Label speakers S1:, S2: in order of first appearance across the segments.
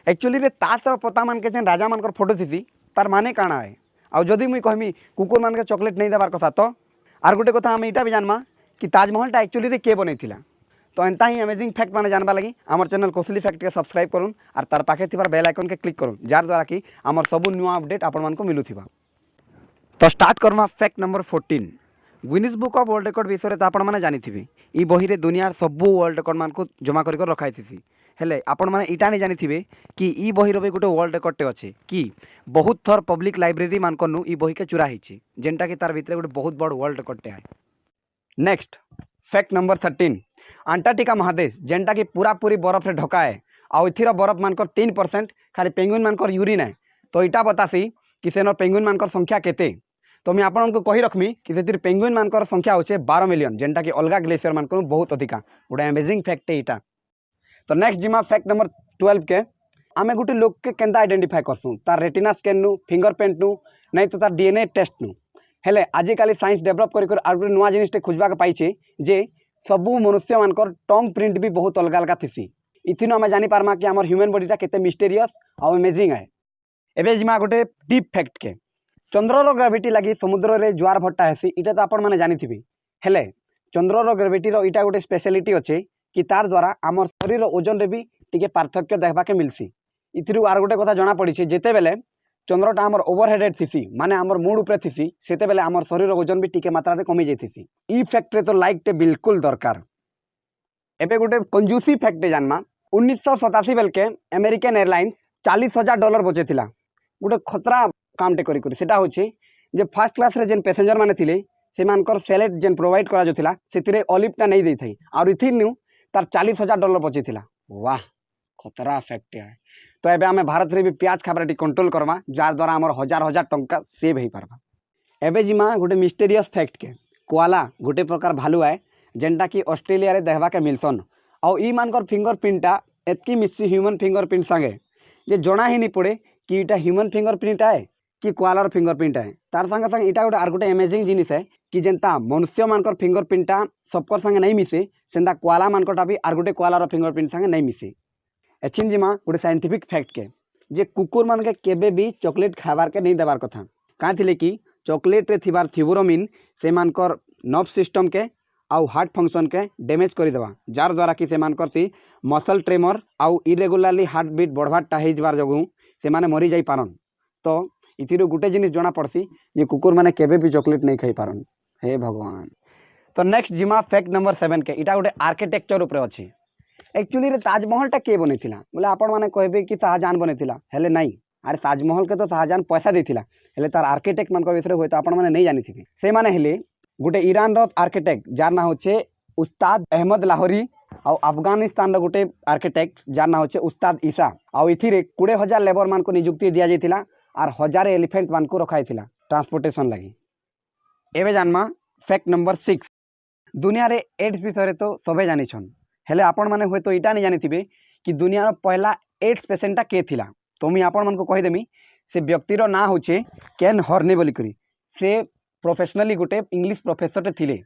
S1: Actually रे तास और पता मान के जेन राजा मान फोटो थी तार माने काଣା है आउ जदि मुई कहमी कुकुर मान के चॉकलेट नहीं देवार कथा तो आर गोटे कथा आम यहाँ भी जानमा कि ताजमहलटा एक्चुअली रे के बनई तो एंता ही अमेजिंग फैक्ट मैंने जानवा लगी आमर चैनल कौशली फैक्ट के सब्सक्राइब करूँ और तार पाखे थी बेल आइकन के क्लिक करूँ जार द्वारा कि आमर सबू नुआ अपडेट आपण मान को मिलूथिबा। तो start Karma fact number 14 Guinness book of world record विषय तो आपण मैंने जानी ई बही रे दुनियार सबू वर्ल्ड रिकॉर्ड मान को जमा कर रखाई थी हेले आपण मैंने इटा नहीं जानी कि ई बही भी गोटे वर्ल्ड रिकॉर्ड अच्छे कि बहुत थर पब्लिक लाइब्रेरी मानकनु ई बही के चुरा होती जेनटा कि तार भितर गोटे बहुत बड़ वर्ल्ड रिकॉर्ड है। नेक्स्ट फैक्ट नंबर 13 अंटार्कटिका महादेश जेनटा कि पूरा पूरी बरफ रे ढका है आउ इथिर बरफ मानकर 3% खाली पेंगुइन मानकर यूरिन है तो इटा बतासी कि सेनर पेंगुइन मानकर संख्या केते तो मैं आपको कही रखमी कि से पेंगुइन मानकर संख्या होचे 12 मिलियन जेनटा कि अलगा ग्लेशियर मानकर बहुत अधिका गोटे अमेजिंग फैक्ट है इटा। तो नेक्स्ट जिमा फैक्ट नंबर 12 के आमे गोटे लोक के केंदा आइडेंटिफाई करसुँ तार रेटिना स्कैन नु फिंगरप्रिंट नु नहीं तो तार डीएनए टेस्ट नु हेले आजिकाली साइंस डेवलप कर आर गोटे नुआ जिनिस खोजबा पाइछे जे सबू मनुष्य मानकर टंग प्रिंट भी बहुत अलग अलग थी इथिन आम जानीपार्मा कि आमर ह्यूमन बॉडीटा केते मिस्टेरियस और अमेजिंग है। एबे जिमा गोटे डीप फैक्ट के चंद्रर ग्राविटी लगी समुद्र रे ज्वार भट्टा हेसी इटा तो आपण मैंने जानी हेले चंद्रर ग्राविटी इटा गोटे स्पेशलिटी अच्छे कि तार द्वारा आमर शरीर ओजन रे भी टिके पार्थक्य देखा के मिलसी इथिरु आर गोटे कथा जना पड़ी जेते बेले चंद्रटा आमर ओवरहेडेड थी माने आमर मूड उपरे थी सेते बेले आमर शरीर ओजन भी टिके मात्रा रे कमी जाती ई फैक्ट रे तो लाइक टे बिल्कुल दरकार। एबे गोटे कंजूसी फैक्ट जानमा 1987 बेल के अमेरिकन एयरलाइंस $40,000 बचे थिला गोटे खतरा कामटे करी सेटा होछि जे फर्स्ट क्लास रे जेन पैसेंजर माने थिले से मानकर सैलेड जेन प्रोवाइड करा जोथिला सेतिरे ऑलिवटा नहीं देई थई और इथिनु तार $40,000 बचे थिला। वाह खतरा फैक्ट है। तो एबे आमे भारत रे भी प्याज खाबरा टी कंट्रोल करवा जार द्वारा हमर हजार हजार टंका सेव हो पारबा। एबे जिमा गोटे मिस्टेरियस फैक्ट के कोआला गोटे प्रकार भालू है जेनटा कि ऑस्ट्रेलिया रे देखबा के मिलसन और ई मानकर फिंगरप्रिंटा एतकी मिसी ह्यूमन फिंगरप्रिंट संगे जे जना ही नहीं पड़े कि इटा ह्यूमन फिंगरप्रिंट है कि कोआलार फिंगरप्रिंट है तार संगे संगे इटा गोटे आर गोटे अमेजिंग जिनिस है कि जेनता मनुष्य मानकर फिंगरप्रिंटा सबकर संगे नहीं मिसे सेंता कोआला मानकटा भी आर गोटे कोआलार फिंगरप्रिंट संगे नहीं मिसे। एछिन जिमा गोटे साइंटिफिक फैक्ट के जे कुकुर मान के केबे भी चॉकलेट खाबार के नहीं देबार कथा काँ थिले कि चॉकलेट रे थिबार थिबोरामिन से मानकर नर्व सिस्टम के आउ हार्ट फंक्शन के डैमेज कर देवा जार द्वारा कि से मानकर सी मसल ट्रेमर आउ इरेगुलारली हार्ट बीट बढ़वाटा हो जबार जगू से माने मरी जाई पारन। तो इथिरो गोटे जिनिस जना पड़सी जे कुकुर माने केबे भी चॉकलेट नहीं खाई पारन। हे भगवान। तो नेक्स्ट जिमा फैक्ट नंबर 7 के इटा गोटे आर्किटेक्चर उपरे अछि एक्चुअली रे ताजमहलटा के बने बोले आपण मैंने कहबे कि शाहजहां बने हेले नहीं अरे ताजमहल के तो शाहजहां पैसा देथिला हेले तार आर्किटेक्ट मान विषय हुए तो आपण मैंने नहीं जानी थी से माने हेले गोटे ईरान रो आर्किटेक्ट जार ना होचे उस्ताद अहमद लाहौरी और अफगानिस्तान रो गोटे आर्किटेक्ट जार ना होचे उस्ताद ईसा और इथिरे 20,000 लेबर मान को नियुक्ति दिया जाइथिला और 1000 एलिफेंट मान को रखाइथिला ट्रांसपोर्टेशन लगी। एबे जानमा फैक्ट नंबर 6 दुनिया रे एड्स विषय तो सबे जानी छन हेले आपण माने हुए तो इटा नहीं जानी कि दुनिया पहला एड्स पेसेंटा के थिला तो मुझे आपण मन को कहीदेमी से व्यक्तिर ना होचे केन हॉर्ने बोली करी से प्रोफेशनली गोटे इंग्लिश प्रोफेसर थिले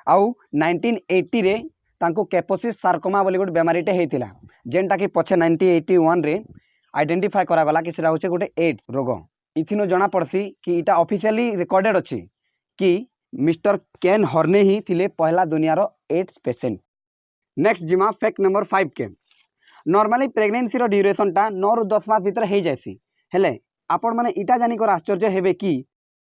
S1: आउ 1980 रे तांको कैपोसिस सार्कोमा बोली गोटे बेमारीटे होता जेनटा कि पछे 1981 रे आइडेंटिफाई करागला कि सेटा होचे गोटे एड्स रोग इथिनो जना पड़सी कि इटा ऑफिशियली रिकॉर्डेड अच्छी कि मिस्टर केन हॉर्ने ही थिले पहला दुनिया रो एड्स पेसेंट। नेक्स्ट जिमा फैक्ट नंबर 5 के नॉर्मली प्रेगनेंसी रो ड्यूरेशनटा 9 ରୁ 10 मास भीतर हो जाएसी हेले आपण माने इटा जानी कर आश्चर्य हेबे कि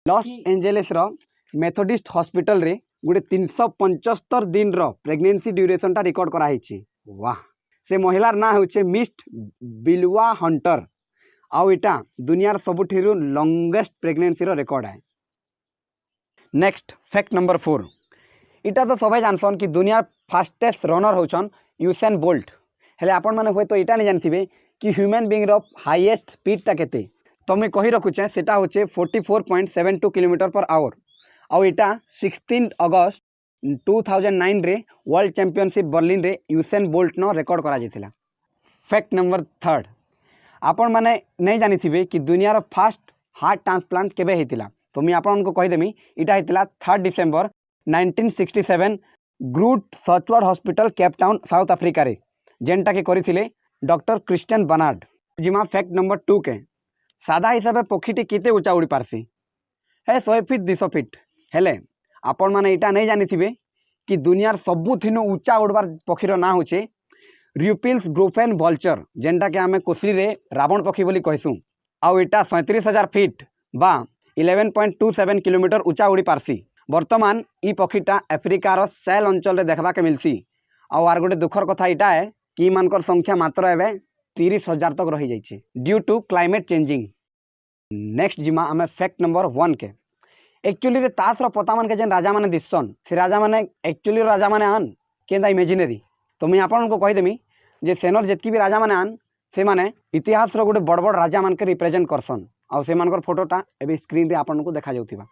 S1: लॉस एंजेलिस रो मेथोडिस्ट हॉस्पिटल रे गोटे 375 दिन रो प्रेगनेंसी ड्यूरेशनटा रिकॉर्ड करा हिची। वाह से महिलार ना होचे मिस्ट बिलवा हंटर आउ इटा दुनियार सबुठिरु लॉन्गेस्ट प्रेगनेंसी रो रिकॉर्ड है। नेक्स्ट फैक्ट नंबर 4 इटा तो सबै जानसन कि दुनियार फास्टेस्ट रनर होचन यूसेन बोल्ट हेले आपण माने हुए तो इटा नहीं जानथिबे कि ह्यूमन बीइंग रो हाईएस्ट स्पीडटा केते तो मैं कही रखुचे सेटा होचे 44.72 किलोमीटर पर आवर आउ इटा 16 अगस्त 2009 रे वर्ल्ड चैंपियनशिप बर्लिन रे यूसेन बोल्ट नो रिकॉर्ड करा जाइथिला। फैक्ट नंबर 3 आपण माने नहीं जानिथिबे कि दुनियार फास्ट हार्ट ट्रांसप्लांट केबे हेतिला तो मैं आपण को कहीदेमी इटा हेतिला 3 डिसेंबर 1967 ग्रूट सर्चवर्ड hospital Cape Town South Africa रे जेनटा के करिथिले डॉक्टर क्रिश्चियन बर्नार्ड। जिमा फैक्ट नंबर 2 के सादा हिसाब से पक्षीटी केते उच्चा उड़ी पारसी है 100 फीट 200 फीट हेले आपण माने इटा नहीं जानिथिबे कि दुनियार सबुथिनु उच्चा उड़बार पक्षीर ना होचे र्यूपिल्स ग्रुफेन वल्चर जेनटा कि आमे कोसली रे रावण पक्षी बोली कहसु आउ इटा 37,000 फीट बा 11.27 किलोमीटर उच्चा उड़ी पारसी। वर्तमान ई पक्षीटा अफ्रिकार सैल अंचल देखा के मिलसी आर गोटे दुखर कथा इटा है कि मानकर संख्या मात्र एवं 30,000 तक रही जाइए due to climate changing. Next जिमा आम फैक्ट नंबर 1 के एक्चुअली रे तासर पता मान के जेन राजा माने दिसन से राजा माने एक्चुअली राजा माने आन केंदा इमेजिनरी तो मुझे आपन को कहीदेमी जे सेनर जितकी भी राजा माने आन से माने इतिहास रो गोटे बड़ बड़ राजा मान के रिप्रेजेंट करसन आ से मानकर फोटोटा एबे स्क्रीन रे आपन को देखा जाउथिबा।